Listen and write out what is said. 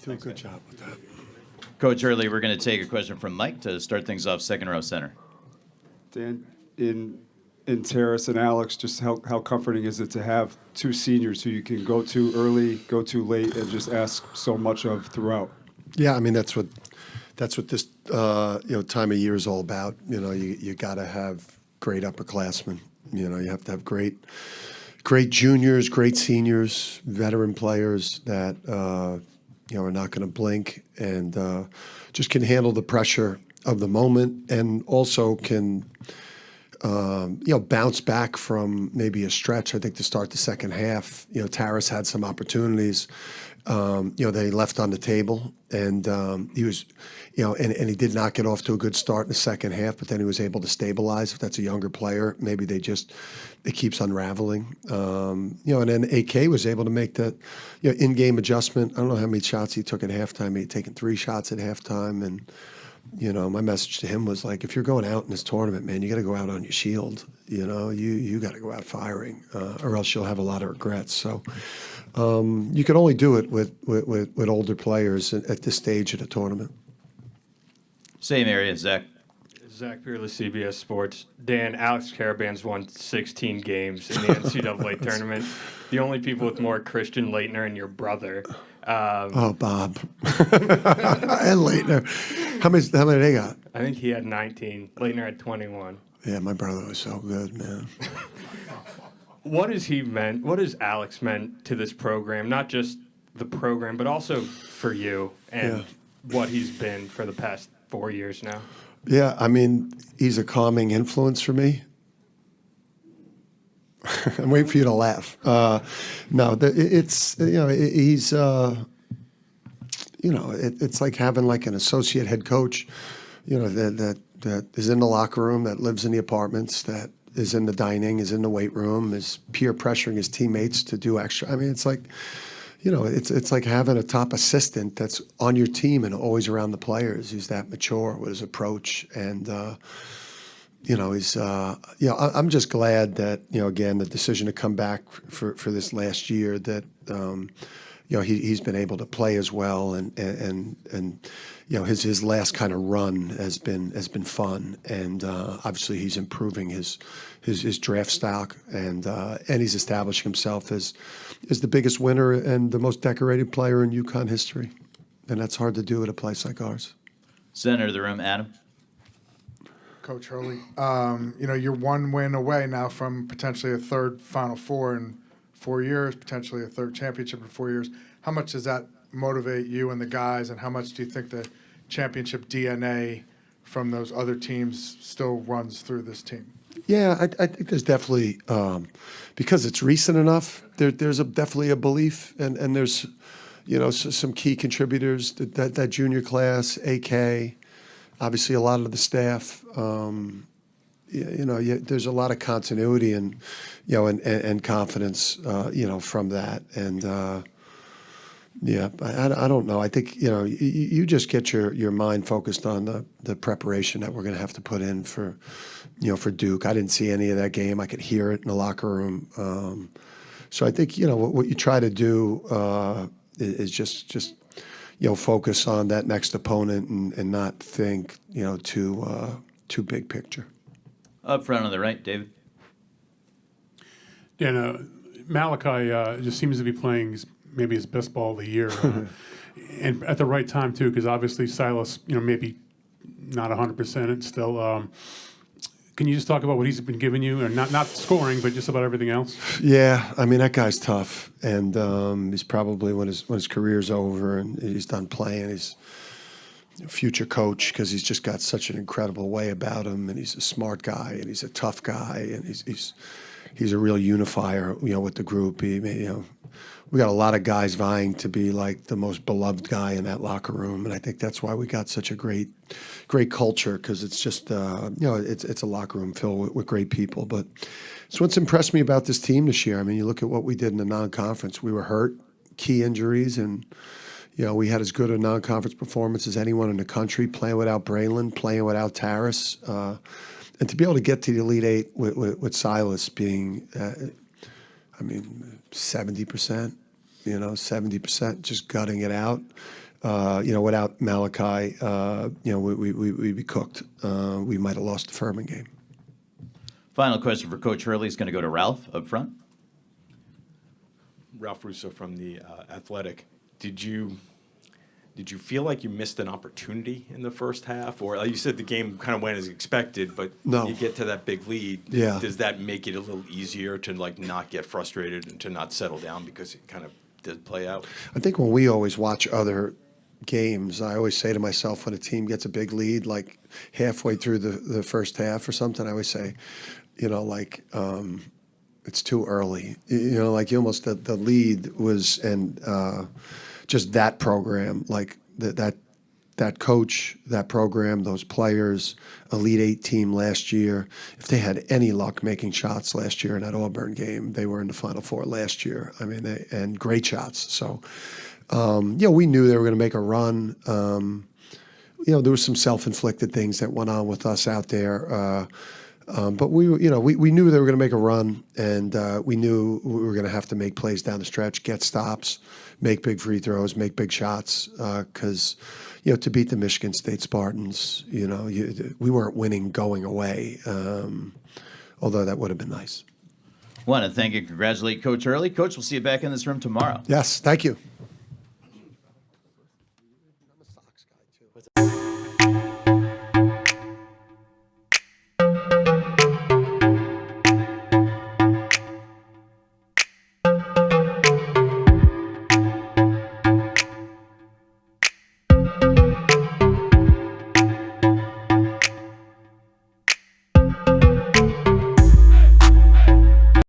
Do a good job with that. Coach Hurley, we're going to take a question from Mike to start things off, second row center. Dan, in Terrace and Alex, just how comforting is it to have two seniors who you can go to early, go to late, and just ask so much of throughout? Yeah, I mean that's what this time of year is all about. You got to have great upperclassmen. You have to have great juniors, great seniors, veteran players that are not going to blink and just can handle the pressure of the moment, and also can bounce back from maybe a stretch. I think to start the second half, Taras had some opportunities, that he left on the table, and he was, and he did not get off to a good start in the second half, but then he was able to stabilize. If that's a younger player, maybe it keeps unraveling. And then AK was able to make that, in-game adjustment. I don't know how many shots he took at halftime. He had taken 3 shots at halftime, and my message to him was like, if you're going out in this tournament, man, you got to go out on your shield. You got to go out firing, or else you'll have a lot of regrets. So you can only do it with older players at this stage of the tournament. Same area, Zach. Zach Peerless, CBS Sports. Dan, Alex Karaban's won 16 games in the NCAA tournament. The only people with more Christian Leitner and your brother. Bob. And Leitner. How many they got? I think he had 19. Leitner had 21. Yeah, my brother was so good, man. What has Alex meant to this program? Not just the program, but also for you and what he's been for the past 4 years now? Yeah, I mean, he's a calming influence for me. I'm waiting for you to laugh. No, it's he's it's like having like an associate head coach, that is in the locker room, that lives in the apartments, that is in the dining, is in the weight room, is peer pressuring his teammates to do extra. I mean, it's like, it's like having a top assistant that's on your team and always around the players. He's that mature with his approach, and he's I'm just glad that again the decision to come back for this last year, that he's been able to play as well, and his last kind of run has been fun, and obviously he's improving his draft stock, and he's establishing himself as the biggest winner and the most decorated player in UConn history, and that's hard to do at a place like ours. Center of the room, Adam. Coach Hurley, you're one win away now from potentially a third Final Four in 4 years, potentially a third championship in 4 years. How much does that motivate you and the guys, and how much do you think the championship DNA from those other teams still runs through this team? Yeah, I think there's definitely, because it's recent enough, there's definitely a belief, and there's, some key contributors, that junior class, AK, obviously a lot of the staff, there's a lot of continuity and, and confidence, from that. And, I don't know. I think, you just get your mind focused on the preparation that we're going to have to put in for Duke. I didn't see any of that game. I could hear it in the locker room. So I think, what you try to do is just focus on that next opponent and not think, too big picture. Up front on the right, David. Yeah, Malachi just seems to be playing maybe his best ball of the year, and at the right time too, because obviously Silas, maybe not 100%. It's still. Can you just talk about what he's been giving you, or not scoring, but just about everything else? Yeah, I mean that guy's tough, and he's probably when his career's over and he's done playing, he's a future coach, because he's just got such an incredible way about him, and he's a smart guy, and he's a tough guy, and he's a real unifier, with the group. We got a lot of guys vying to be like the most beloved guy in that locker room, and I think that's why we got such a great culture, because it's just it's a locker room filled with great people. But so what's impressed me about this team this year, I mean, you look at what we did in the non-conference. We were hurt, key injuries, and we had as good a non-conference performance as anyone in the country, playing without Braylon, playing without Taras, and to be able to get to the Elite Eight with Silas being, 70%, 70% just gutting it out. without Malachi, we'd be cooked. We might have lost the Furman game. Final question for Coach Hurley is going to go to Ralph up front. Ralph Russo from the Athletic. Did you feel like you missed an opportunity in the first half, or like you said, the game kind of went as expected, but No. you get to that big lead? Yeah. Does that make it a little easier to like not get frustrated and to not settle down because it kind of did play out? I think when we always watch other games, I always say to myself, when a team gets a big lead, like halfway through the first half or something, I always say, it's too early. Like you almost the lead was, and just that program, like that coach, that program, those players, Elite Eight team last year. If they had any luck making shots last year in that Auburn game, they were in the Final Four last year. I mean, and great shots. So, we knew they were going to make a run. There was some self-inflicted things that went on with us out there. But we knew they were going to make a run, and we knew we were going to have to make plays down the stretch, get stops, make big free throws, make big shots. Because, to beat the Michigan State Spartans, we weren't winning going away. Although that would have been nice. Want to thank and congratulate Coach Hurley. Coach, we'll see you back in this room tomorrow. Yes, thank you.